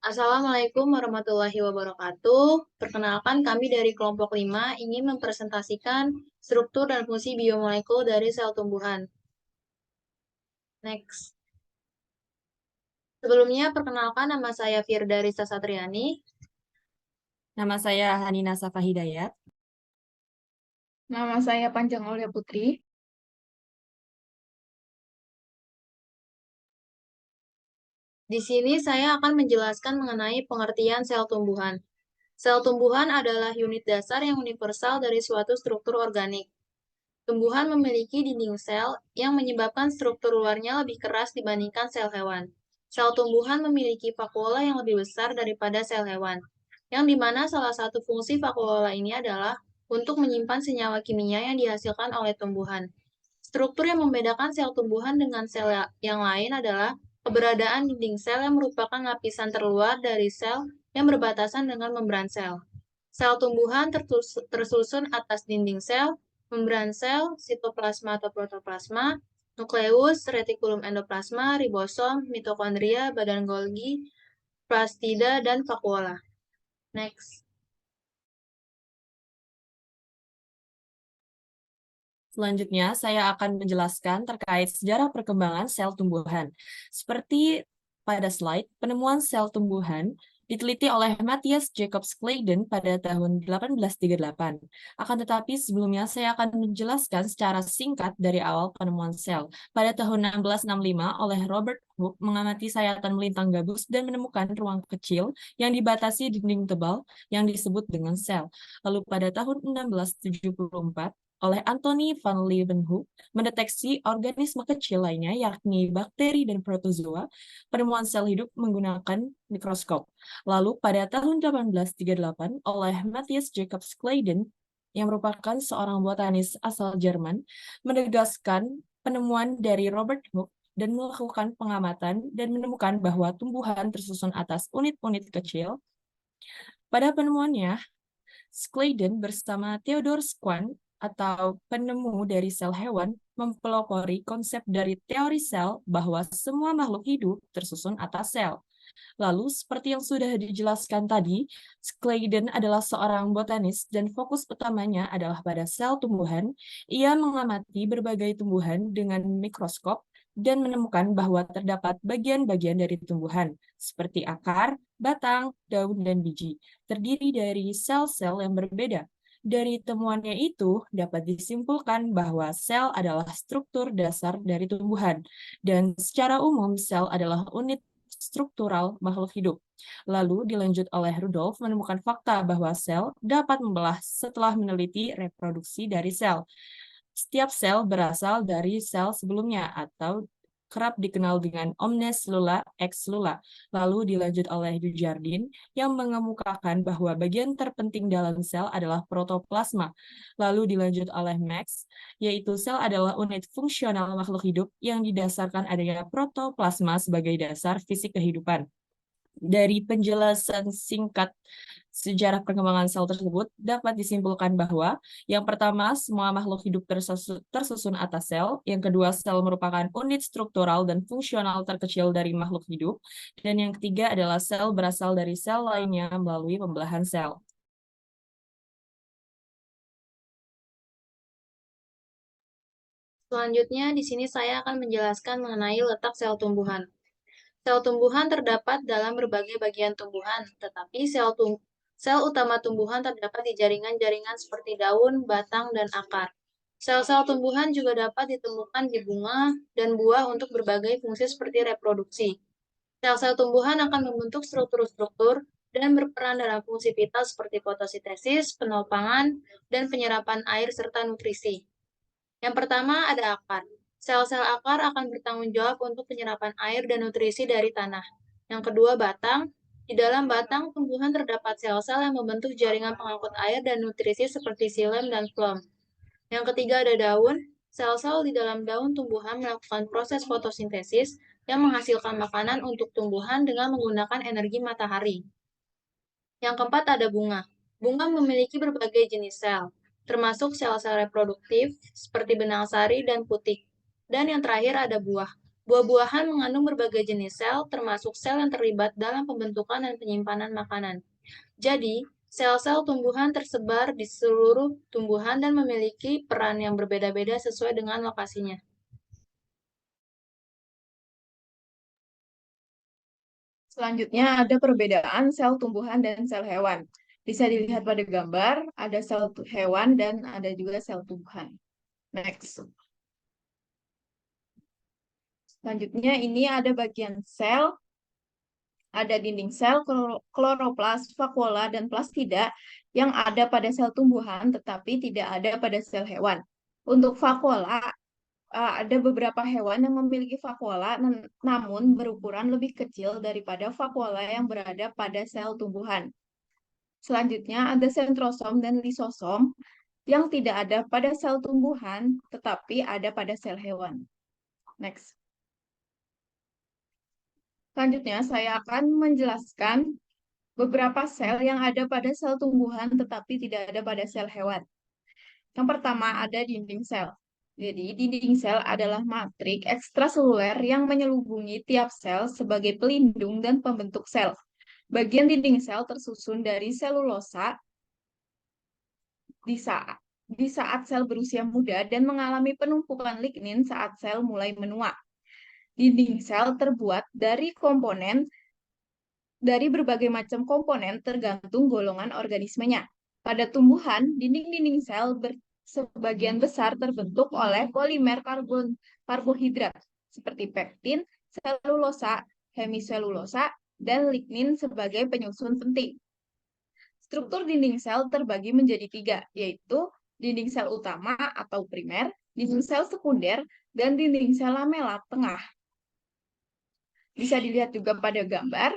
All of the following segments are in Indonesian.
Assalamualaikum warahmatullahi wabarakatuh. Perkenalkan kami dari kelompok 5 ingin mempresentasikan struktur dan fungsi biomolekul dari sel tumbuhan. Next. Sebelumnya, perkenalkan nama saya Firda Risa Satriani. Nama saya Hanina Safa Hidayat. Nama saya Panjang Aulia Putri. Di sini saya akan menjelaskan mengenai pengertian sel tumbuhan. Sel tumbuhan adalah unit dasar yang universal dari suatu struktur organik. Tumbuhan memiliki dinding sel yang menyebabkan struktur luarnya lebih keras dibandingkan sel hewan. Sel tumbuhan memiliki vakuola yang lebih besar daripada sel hewan, yang dimana salah satu fungsi vakuola ini adalah untuk menyimpan senyawa kimia yang dihasilkan oleh tumbuhan. Struktur yang membedakan sel tumbuhan dengan sel yang lain adalah keberadaan dinding sel yang merupakan lapisan terluar dari sel yang berbatasan dengan membran sel. Sel tumbuhan tersusun atas dinding sel, membran sel, sitoplasma atau protoplasma, nukleus, retikulum endoplasma, ribosom, mitokondria, badan Golgi, plastida, dan vakuola. Next. Selanjutnya, saya akan menjelaskan terkait sejarah perkembangan sel tumbuhan. Seperti pada slide, penemuan sel tumbuhan diteliti oleh Matthias Jacobs Claydon pada tahun 1838. Akan tetapi sebelumnya saya akan menjelaskan secara singkat dari awal penemuan sel. Pada tahun 1665 oleh Robert Hooke mengamati sayatan melintang gabus dan menemukan ruang kecil yang dibatasi dinding tebal yang disebut dengan sel. Lalu pada tahun 1674 oleh Anthony van Leeuwenhoek mendeteksi organisme kecil lainnya yakni bakteri dan protozoa penemuan sel hidup menggunakan mikroskop. Lalu pada tahun 1838 oleh Matthias Jacobs Claydon yang merupakan seorang botanis asal Jerman menegaskan penemuan dari Robert Hooke dan melakukan pengamatan dan menemukan bahwa tumbuhan tersusun atas unit-unit kecil. Pada penemuannya, Claydon bersama Theodor Schwann atau penemu dari sel hewan mempelopori konsep dari teori sel bahwa semua makhluk hidup tersusun atas sel. Lalu, seperti yang sudah dijelaskan tadi, Claydon adalah seorang botanis dan fokus utamanya adalah pada sel tumbuhan. Ia mengamati berbagai tumbuhan dengan mikroskop dan menemukan bahwa terdapat bagian-bagian dari tumbuhan, seperti akar, batang, daun, dan biji, terdiri dari sel-sel yang berbeda. Dari temuannya itu, dapat disimpulkan bahwa sel adalah struktur dasar dari tumbuhan, dan secara umum sel adalah unit struktural makhluk hidup. Lalu dilanjut oleh Rudolf menemukan fakta bahwa sel dapat membelah setelah meneliti reproduksi dari sel. Setiap sel berasal dari sel sebelumnya atau kerap dikenal dengan omnes cellula ex cellula. Lalu dilanjut oleh Dujardin yang mengemukakan bahwa bagian terpenting dalam sel adalah protoplasma. Lalu dilanjut oleh Max, yaitu sel adalah unit fungsional makhluk hidup yang didasarkan adanya protoplasma sebagai dasar fisik kehidupan. Dari penjelasan singkat sejarah perkembangan sel tersebut dapat disimpulkan bahwa yang pertama, semua makhluk hidup tersusun atas sel. Yang kedua, sel merupakan unit struktural dan fungsional terkecil dari makhluk hidup. Dan yang ketiga adalah sel berasal dari sel lainnya melalui pembelahan sel. Selanjutnya, di sini saya akan menjelaskan mengenai letak sel tumbuhan. Sel tumbuhan terdapat dalam berbagai bagian tumbuhan, tetapi sel utama tumbuhan terdapat di jaringan-jaringan seperti daun, batang, dan akar. Sel-sel tumbuhan juga dapat ditemukan di bunga dan buah untuk berbagai fungsi seperti reproduksi. Sel-sel tumbuhan akan membentuk struktur-struktur dan berperan dalam fungsi vital seperti fotosintesis, penopangan, dan penyerapan air serta nutrisi. Yang pertama ada akar. Sel-sel akar akan bertanggung jawab untuk penyerapan air dan nutrisi dari tanah. Yang kedua, batang. Di dalam batang, tumbuhan terdapat sel-sel yang membentuk jaringan pengangkut air dan nutrisi seperti xilem dan phloem. Yang ketiga, ada daun. Sel-sel di dalam daun tumbuhan melakukan proses fotosintesis yang menghasilkan makanan untuk tumbuhan dengan menggunakan energi matahari. Yang keempat, ada bunga. Bunga memiliki berbagai jenis sel, termasuk sel-sel reproduktif seperti benang sari dan putik. Dan yang terakhir ada buah. Buah-buahan mengandung berbagai jenis sel, termasuk sel yang terlibat dalam pembentukan dan penyimpanan makanan. Jadi, sel-sel tumbuhan tersebar di seluruh tumbuhan dan memiliki peran yang berbeda-beda sesuai dengan lokasinya. Selanjutnya ada perbedaan sel tumbuhan dan sel hewan. Bisa dilihat pada gambar, ada sel hewan dan ada juga sel tumbuhan. Next. Selanjutnya ini ada bagian sel, ada dinding sel, kloroplas, vakuola, dan plastida yang ada pada sel tumbuhan tetapi tidak ada pada sel hewan. Untuk vakuola, ada beberapa hewan yang memiliki vakuola namun berukuran lebih kecil daripada vakuola yang berada pada sel tumbuhan. Selanjutnya ada sentrosom dan lisosom yang tidak ada pada sel tumbuhan tetapi ada pada sel hewan. Next. Selanjutnya saya akan menjelaskan beberapa sel yang ada pada sel tumbuhan tetapi tidak ada pada sel hewan. Yang pertama ada dinding sel. Jadi, dinding sel adalah matriks ekstraseluler yang menyelubungi tiap sel sebagai pelindung dan pembentuk sel. Bagian dinding sel tersusun dari selulosa di saat sel berusia muda dan mengalami penumpukan lignin saat sel mulai menua. Dinding sel terbuat dari berbagai macam komponen tergantung golongan organismenya. Pada tumbuhan, dinding-dinding sel sebagian besar terbentuk oleh polimer karbohidrat seperti pektin, selulosa, hemiselulosa, dan lignin sebagai penyusun penting. Struktur dinding sel terbagi menjadi 3, yaitu dinding sel utama atau primer, dinding sel sekunder, dan dinding sel lamela tengah. Bisa dilihat juga pada gambar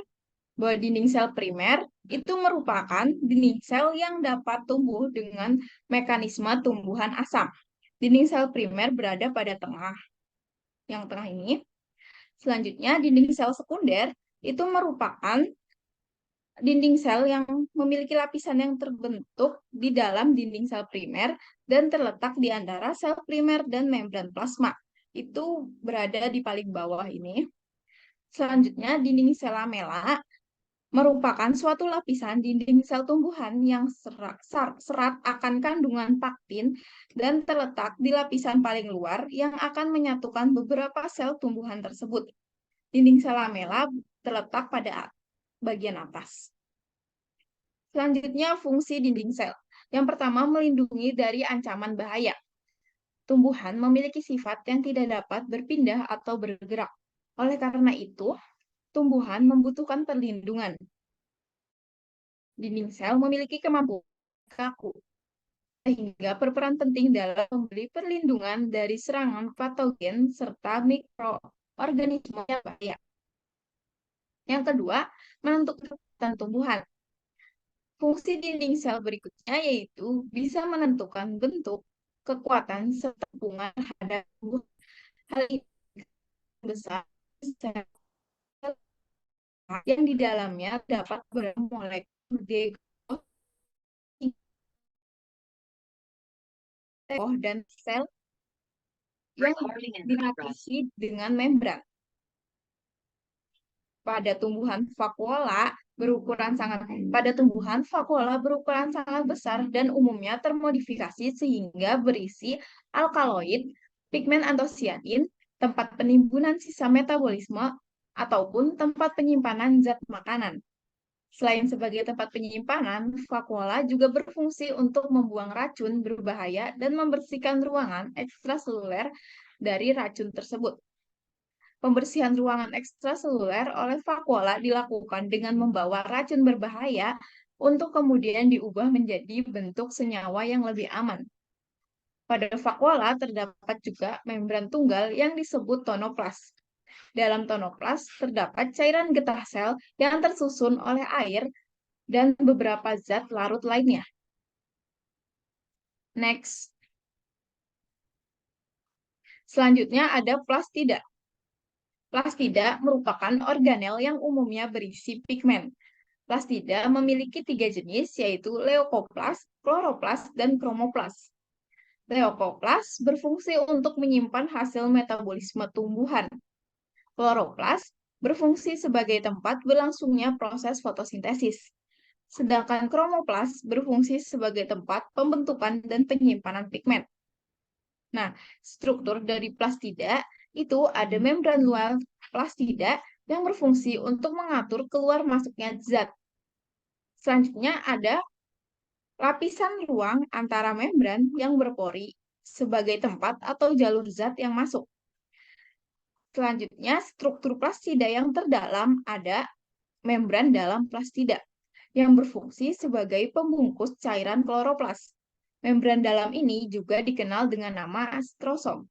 bahwa dinding sel primer itu merupakan dinding sel yang dapat tumbuh dengan mekanisme tumbuhan asam. Dinding sel primer berada pada tengah, yang tengah ini. Selanjutnya, dinding sel sekunder itu merupakan dinding sel yang memiliki lapisan yang terbentuk di dalam dinding sel primer dan terletak di antara sel primer dan membran plasma. Itu berada di paling bawah ini. Selanjutnya, dinding sel lamela merupakan suatu lapisan dinding sel tumbuhan yang serat akan kandungan paktin dan terletak di lapisan paling luar yang akan menyatukan beberapa sel tumbuhan tersebut. Dinding sel lamela terletak pada bagian atas. Selanjutnya, fungsi dinding sel. Yang pertama, melindungi dari ancaman bahaya. Tumbuhan memiliki sifat yang tidak dapat berpindah atau bergerak. Oleh karena itu, tumbuhan membutuhkan perlindungan. Dinding sel memiliki kemampuan kaku, sehingga berperan penting dalam memberi perlindungan dari serangan patogen serta mikroorganisme yang bahaya. Yang kedua, menentukan kekuatan tumbuhan. Fungsi dinding sel berikutnya yaitu bisa menentukan bentuk, kekuatan, serta hubungan terhadap tumbuhan. Hal ini besar sel yang di dalamnya dapat bermolekul dan sel yang dilapisi dengan membran. Pada tumbuhan vakuola berukuran sangat besar dan umumnya termodifikasi sehingga berisi alkaloid, pigmen antosianin, tempat penimbunan sisa metabolisme, ataupun tempat penyimpanan zat makanan. Selain sebagai tempat penyimpanan, vakuola juga berfungsi untuk membuang racun berbahaya dan membersihkan ruangan ekstraseluler dari racun tersebut. Pembersihan ruangan ekstraseluler oleh vakuola dilakukan dengan membawa racun berbahaya untuk kemudian diubah menjadi bentuk senyawa yang lebih aman. Pada vakuola terdapat juga membran tunggal yang disebut tonoplas. Dalam tonoplas terdapat cairan getah sel yang tersusun oleh air dan beberapa zat larut lainnya. Next. Selanjutnya ada plastida. Plastida merupakan organel yang umumnya berisi pigmen. Plastida memiliki 3 jenis, yaitu leukoplas, kloroplas, dan kromoplas. Leukoplas berfungsi untuk menyimpan hasil metabolisme tumbuhan. Kloroplas berfungsi sebagai tempat berlangsungnya proses fotosintesis. Sedangkan kromoplas berfungsi sebagai tempat pembentukan dan penyimpanan pigmen. Nah, struktur dari plastida itu ada membran luar plastida yang berfungsi untuk mengatur keluar masuknya zat. Selanjutnya ada lapisan ruang antara membran yang berpori sebagai tempat atau jalur zat yang masuk. Selanjutnya, struktur plastida yang terdalam ada membran dalam plastida yang berfungsi sebagai pembungkus cairan kloroplas. Membran dalam ini juga dikenal dengan nama strosoma.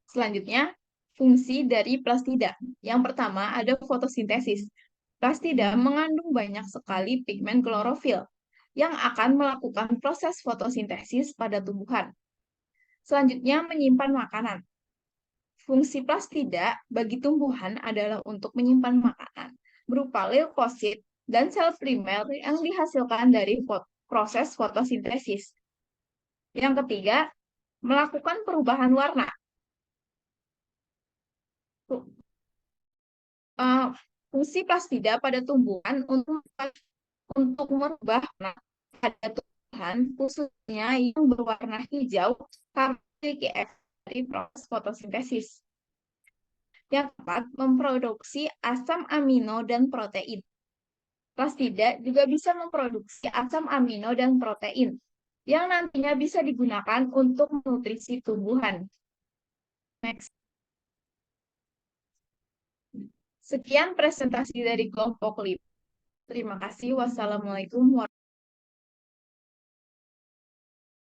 Selanjutnya, fungsi dari plastida. Yang pertama ada fotosintesis. Plastida mengandung banyak sekali pigmen klorofil yang akan melakukan proses fotosintesis pada tumbuhan. Selanjutnya, menyimpan makanan. Fungsi plastida bagi tumbuhan adalah untuk menyimpan makanan berupa leukosit dan sel primer yang dihasilkan dari proses fotosintesis. Yang ketiga, melakukan perubahan warna. Fungsi plastida pada tumbuhan untuk merubah warna pada tumbuhan khususnya yang berwarna hijau karena memiliki efek dari proses fotosintesis. Yang keempat, memproduksi asam amino dan protein. Plastida juga bisa memproduksi asam amino dan protein yang nantinya bisa digunakan untuk nutrisi tumbuhan. Next. Sekian presentasi dari kelompok 5. Terima kasih. Wassalamualaikum warahmatullahi wabarakatuh.